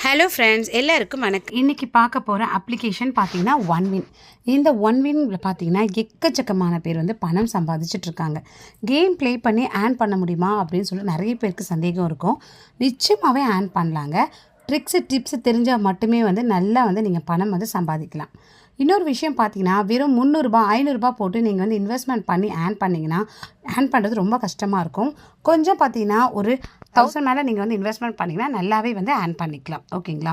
Hello friends, எல்லாருக்கும் வணக்கம். இன்றைக்கி பார்க்க போகிற அப்ளிகேஷன் பார்த்தீங்கன்னா ஒன்வின். இந்த ஒன்வின்ல பார்த்தீங்கன்னா எக்கச்சக்கமான பேர் வந்து பணம் சம்பாதிச்சிட்ருக்காங்க. கேம் ப்ளே பண்ணி ஏர்ன் பண்ண முடியுமா அப்படின்னு சொல்லி நிறைய பேருக்கு சந்தேகம் இருக்கும். நிச்சயமாகவே ஏர்ன் பண்ணலாங்க. டிப்ஸு தெரிஞ்சால் மட்டுமே வந்து நல்லா வந்து நீங்கள் பணம் வந்து சம்பாதிக்கலாம். இன்னொரு விஷயம் பார்த்தீங்கன்னா, வெறும் 300 500 போட்டு நீங்கள் வந்து இன்வெஸ்ட்மெண்ட் பண்ணி ஏர்ன் பண்ணிங்கன்னா ஏர்ன் பண்ணுறது ரொம்ப கஷ்டமாக இருக்கும். கொஞ்சம் பார்த்தீங்கன்னா ஒரு 1000 மேலே நீங்கள் வந்து இன்வெஸ்ட்மெண்ட் பண்ணிங்கன்னா நல்லாவே வந்து ஏர்ன் பண்ணிக்கலாம். ஓகேங்களா?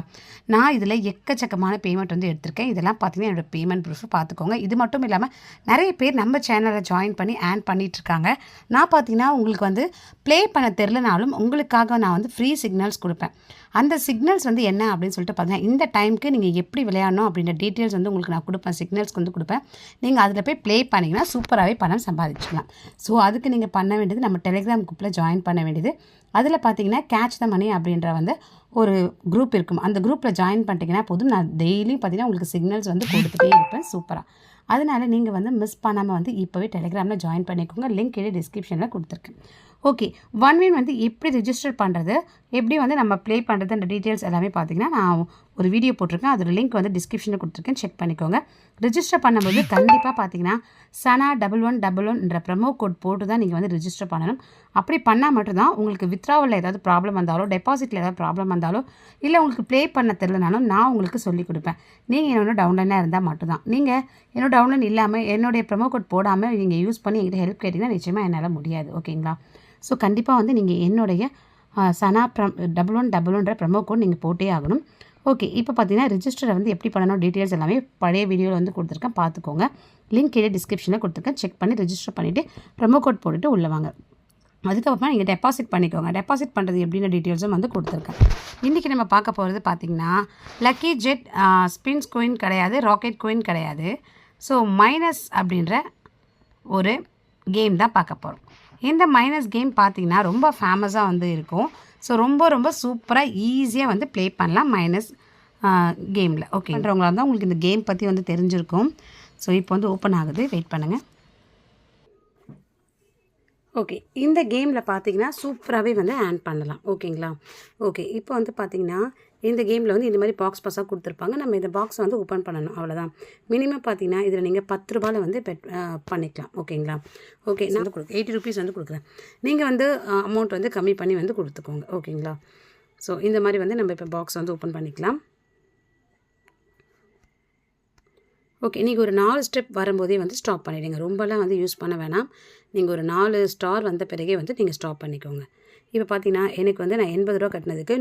நான் இதில் எக்கச்சக்கமான பேமெண்ட் வந்து எடுத்திருக்கேன். இதெல்லாம் பார்த்தீங்கன்னா என்னோடய பேமெண்ட் ப்ரூஃப் பார்த்துக்கோங்க. இது மட்டும் இல்லாமல் நிறைய பேர் நம்ம சேனலில் ஜாயின் பண்ணி ஏர்ன் பண்ணிகிட்ருக்காங்க. நான் பார்த்தீங்கன்னா உங்களுக்கு வந்து ப்ளே பண்ண தெரிலனாலும் உங்களுக்காக நான் வந்து ஃப்ரீ சிக்னல்ஸ் கொடுப்பேன். அந்த சிக்னல்ஸ் வந்து என்ன அப்படின்னு சொல்லிட்டு பார்த்தீங்கன்னா, இந்த டைமுக்கு நீங்கள் எப்படி விளையாடணும் அப்படின்ற டீட்டெயில்ஸ் வந்து உங்களுக்கு நான் கொடுப்பேன். சிக்னல்ஸ்க்கு வந்து கொடுப்பேன். நீங்கள் அதில் போய் ப்ளே பண்ணிங்கன்னா சூப்பராகவே பணம் சம்பாதிச்சிக்கலாம். ஸோ அதுக்கு நீங்கள் பண்ண வேண்டியது, நம்ம டெலிகிராம் குரூப்பில் ஜாயின் பண்ண வேண்டியது. அதில் பார்த்தீங்கன்னா கேட்ச் த மணி அப்படின்ற வந்து ஒரு குரூப் இருக்கும். அந்த குரூப்பில் ஜாயின் பண்ணிட்டீங்கன்னா போதும். நான் டெய்லியும் பார்த்தீங்கன்னா உங்களுக்கு சிக்னல்ஸ் வந்து கொடுத்துட்டே இருப்பேன் சூப்பராக. அதனால் நீங்கள் வந்து மிஸ் பண்ணாமல் வந்து இப்போவே டெலிகிராமில் ஜாயின் பண்ணிக்கோங்க. லிங்க் கீழே டிஸ்கிரிப்ஷனில் கொடுத்துருக்கேன். ஓகே, ஒன்வின் வந்து எப்படி ரிஜிஸ்டர் பண்ணுறது, எப்படி வந்து நம்ம ப்ளே பண்ணுறது, அந்த டீட்டெயில்ஸ் எல்லாமே பார்த்தீங்கன்னா நான் ஒரு வீடியோ போட்டிருக்கேன். அதோட லிங்க் வந்து டிஸ்கிரிப்ஷனில் கொடுத்துருக்கேன், செக் பண்ணிக்கோங்க. ரிஜிஸ்டர் பண்ணும்போது கண்டிப்பாக பார்த்தீங்கன்னா சனா 1111 ப்ரமோ கோட் போட்டு தான் நீங்கள் வந்து ரிஜிஸ்டர் பண்ணணும். அப்படி பண்ணால் மட்டும்தான் உங்களுக்கு வித்ட்ராவலில் ஏதாவது ப்ராப்ளம் வந்தாலோ, டெபாசிட்டில் ஏதாவது ப்ராப்ளம் வந்தாலோ, இல்லை உங்களுக்கு ப்ளே பண்ண தெரியலனாலும் நான் உங்களுக்கு சொல்லிக் கொடுப்பேன். நீங்கள் என்னோட டவுன்லைனாக இருந்தால் மட்டும்தான். நீங்கள் என்னோட டவுன்லைன் இல்லாமல் என்னுடைய ப்ரமோ கோட் போடாமல் நீங்கள் யூஸ் பண்ணி என்கிட்ட ஹெல்ப் கேட்டிங்கன்னா நிச்சயமாக என்னால் முடியாது. ஓகேங்களா? ஸோ கண்டிப்பாக வந்து நீங்கள் என்னுடைய சனா 1111 ப்ரமோ கோட் நீங்கள் போட்டே ஆகணும். ஓகே, இப்போ பார்த்தீங்கன்னா ரிஜிஸ்டரை வந்து எப்படி பண்ணணும் டீட்டெயில்ஸ் எல்லாமே பழைய வீடியோவில் வந்து கொடுத்துருக்கேன், பார்த்துக்கோங்க. லிங்க் கீழே டிஸ்கிரிப்ஷனில் கொடுத்துருக்கேன், செக் பண்ணி ரிஜிஸ்டர் பண்ணிவிட்டு ப்ரமோ கோட் போட்டுட்டு உள்ள வாங்க. அதுக்கப்புறமா நீங்கள் டெபாசிட் பண்ணிக்கோங்க. டெபாசிட் பண்ணுறது எப்படின்னு டீட்டெயில்ஸும் வந்து கொடுத்துருக்கேன். இன்றைக்கி நம்ம பார்க்க போகிறது பார்த்திங்கன்னா லக்கி ஜெட் ஸ்பின்ஸ் கோயின் கிடையாது, ராக்கெட் கோயின் கிடையாது. ஸோ மைனஸ் அப்படின்ற ஒரு கேம் தான் பார்க்க போகிறோம். இந்த மைனஸ் கேம் பார்த்திங்கன்னா ரொம்ப ஃபேமஸாக வந்து இருக்கும். ஸோ ரொம்ப சூப்பராக ஈஸியாக வந்து ப்ளே பண்ணலாம் மைனஸ் கேமில். ஓகேன்றவங்களாக இருந்தால் உங்களுக்கு இந்த கேம் பற்றி வந்து தெரிஞ்சிருக்கும். ஸோ இப்போ வந்து ஓப்பன் ஆகுது, வெயிட் பண்ணுங்கள். ஓகே, இந்த கேமில் பார்த்தீங்கன்னா சூப்பராகவே வந்து ஏர்ன் பண்ணலாம். ஓகேங்களா? ஓகே, இப்போ வந்து பார்த்திங்கன்னா இந்த கேமில் வந்து இந்த மாதிரி பாக்ஸாக கொடுத்துருப்பாங்க. நம்ம இந்த பாக்ஸை வந்து ஓப்பன் பண்ணணும், அவ்வளோதான். மினிமம் பார்த்தீங்கன்னா இதில் நீங்கள் 10 ரூபாயில் வந்து பண்ணிக்கலாம். ஓகேங்களா? ஓகே, நான் வந்து 80 ருபீஸ் வந்து கொடுக்குறேன். நீங்கள் வந்து அமௌண்ட் வந்து கம்மி பண்ணி வந்து கொடுத்துக்கோங்க. ஓகேங்களா? ஸோ இந்த மாதிரி வந்து நம்ம இப்போ பாக்ஸ் வந்து ஓப்பன் பண்ணிக்கலாம். ஓகே, நீங்கள் ஒரு 4 ஸ்டெப் வரும்போதே வந்து ஸ்டாப் பண்ணிவிடுங்க. ரொம்பலாம் வந்து யூஸ் பண்ண வேணாம். நீங்கள் ஒரு 4 ஸ்டார் வந்த பிறகே வந்து நீங்கள் ஸ்டாப் பண்ணிக்கோங்க. இப்போ பார்த்தீங்கன்னா எனக்கு வந்து நான் 80 ரூபா கட்டினதுக்கு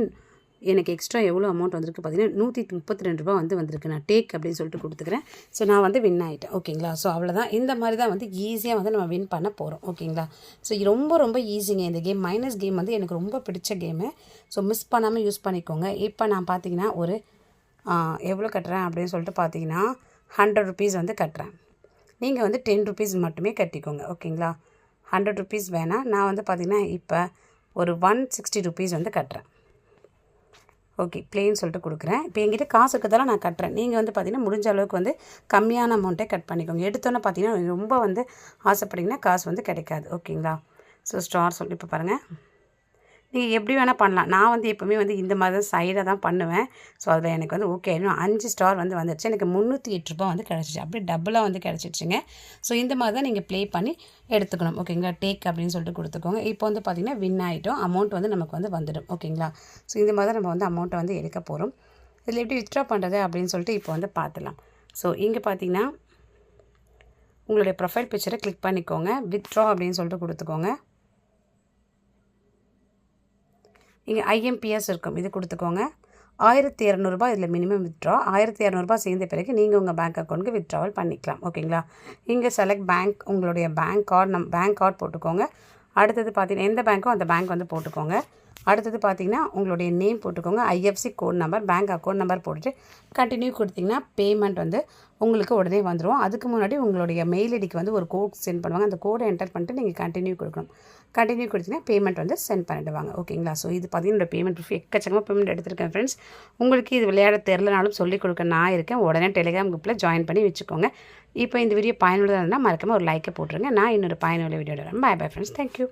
எனக்கு எக்ஸ்ட்ரா எவ்வளோ அமௌண்ட் வந்திருக்கு பார்த்தீங்கன்னா 132 ரூபா வந்து வந்திருக்கு. நான் டேக் அப்படின்னு சொல்லிட்டு கொடுத்துக்கிறேன். ஸோ நான் வந்து வின் ஆகிட்டேன். ஓகேங்களா? ஸோ அவ்வளோதான். இந்த மாதிரி தான் வந்து ஈஸியாக வந்து நம்ம வின் பண்ண போகிறோம். ஓகேங்களா? ஸோ ரொம்ப ஈஸிங்க இந்த கேம். மைனஸ் கேம் வந்து எனக்கு ரொம்ப பிடிச்ச கேமு. ஸோ மிஸ் பண்ணாமல் யூஸ் பண்ணிக்கோங்க. இப்போ நான் பார்த்தீங்கன்னா ஒரு எவ்வளோ கட்டுறேன் அப்படின்னு சொல்லிட்டு பார்த்தீங்கன்னா 100 ருபீஸ் வந்து கட்டுறேன். நீங்கள் வந்து 10 ருபீஸ் மட்டுமே கட்டிக்கோங்க. ஓகேங்களா? 100 ருபீஸ் வேணாம். நான் வந்து பார்த்திங்கன்னா இப்போ ஒரு 160 ருபீஸ் வந்து கட்டுறேன். ஓகே, ப்ளேன்னு சொல்லிட்டு கொடுக்குறேன். இப்போ என்கிட்ட காசு இருக்கிறதால நான் கட்டுறேன். நீங்கள் வந்து பார்த்திங்கன்னா முடிஞ்ச அளவுக்கு வந்து கம்மியான அமௌண்ட்டே கட் பண்ணிக்கோங்க. எடுத்தோன்னே பார்த்தீங்கன்னா ரொம்ப வந்து ஆசைப்பட்டிங்கன்னா காசு வந்து கிடைக்காது. ஓகேங்களா? ஸோ ஸ்டார் சொல்லி இப்போ பாருங்கள், நீங்கள் எப்படி வேணால் பண்ணலாம். நான் வந்து எப்போவுமே வந்து இந்த மாதிரி தான் சைடாக தான் பண்ணுவேன். ஸோ அதில் எனக்கு வந்து ஓகே ஆகிடும். 5 ஸ்டார் வந்து வந்துடுச்சு. எனக்கு 308 ரூபா வந்து கிடச்சிச்சு. அப்படியே டபுளாக வந்து கிடச்சிடுச்சுங்க. ஸோ இந்த மாதிரி தான் நீங்கள் ப்ளே பண்ணி எடுத்துக்கணும். ஓகேங்களா? டேக் அப்படின்னு சொல்லிட்டு கொடுத்துக்கோங்க. இப்போ வந்து பார்த்திங்கன்னா வின் ஆகிட்டோம். அமௌண்ட் வந்து நமக்கு வந்து வந்துடும். ஓகேங்களா? ஸோ இந்த மாதிரி தான் நம்ம வந்து அமௌண்ட்டை வந்து எடுக்க போகிறோம். இதில் எப்படி வித்ட்ரா பண்ணுறது அப்படின்னு சொல்லிட்டு இப்போ வந்து பார்த்துலாம். ஸோ இங்கே பார்த்திங்கன்னா உங்களுடைய ப்ரொஃபைல் பிக்சரை கிளிக் பண்ணிக்கோங்க. வித்ட்ரா அப்படின்னு சொல்லிட்டு கொடுத்துக்கோங்க. இங்கே IMPS இருக்கும், இது கொடுத்துக்கோங்க. 1200 இதில் மினிமம் வித்ட்ரா. 1200 சேர்ந்த பிறகு நீங்கள் உங்கள் பேங்க் அக்கௌண்ட்டுக்கு வித்ட்ராவல் பண்ணிக்கலாம். ஓகேங்களா? இங்கே செலக்ட் பேங்க், உங்களுடைய பேங்க் கார்டு போட்டுக்கோங்க. அடுத்தது பார்த்தீங்கன்னா எந்த பேங்க்கோ அந்த பேங்க் வந்து போட்டுக்கோங்க. அடுத்தது பார்த்தீங்கன்னா உங்களுடைய நேம் போட்டுக்கோங்க. IFSC code number, bank account number போட்டுட்டு கண்டினியூ கொடுத்தீங்கன்னா பேமெண்ட் வந்து உங்களுக்கு உடனே வந்துடும். அதுக்கு முன்னாடி உங்களுடைய மெயில் ஐடிக்கு வந்து ஒரு கோட் சென்ட் பண்ணுவாங்க. அந்த கோடை என்டர் பண்ணிட்டு நீங்கள் கண்டினியூ கொடுக்கணும். கண்டினியூ கொடுத்தீங்கன்னா பேமெண்ட் வந்து சென்ட் பண்ணிடுவாங்க. ஓகேங்களா? ஸோ இது பார்த்தீங்கன்னா பேமெண்ட் ப்ரூஃப் எக்கச்சக்கமாக பேமெண்ட் எடுத்திருக்கேன் ஃப்ரெண்ட்ஸ். உங்களுக்கு இது விளையாட தெரிலனாலும் சொல்லிக் கொடுக்க நான் இருக்கேன். உடனே டெலிகிராம் குரூப்பில் ஜாயின் பண்ணி வச்சுக்கோங்க. இப்போ இந்த வீடியோ பயனுள்ளதாக இருந்தால் மறக்காமல் ஒரு லைக்கை போட்டுருங்க. நான் இன்னொரு பயனுள்ள வீடியோ வரேன். Bye friends. தேங்க்யூ.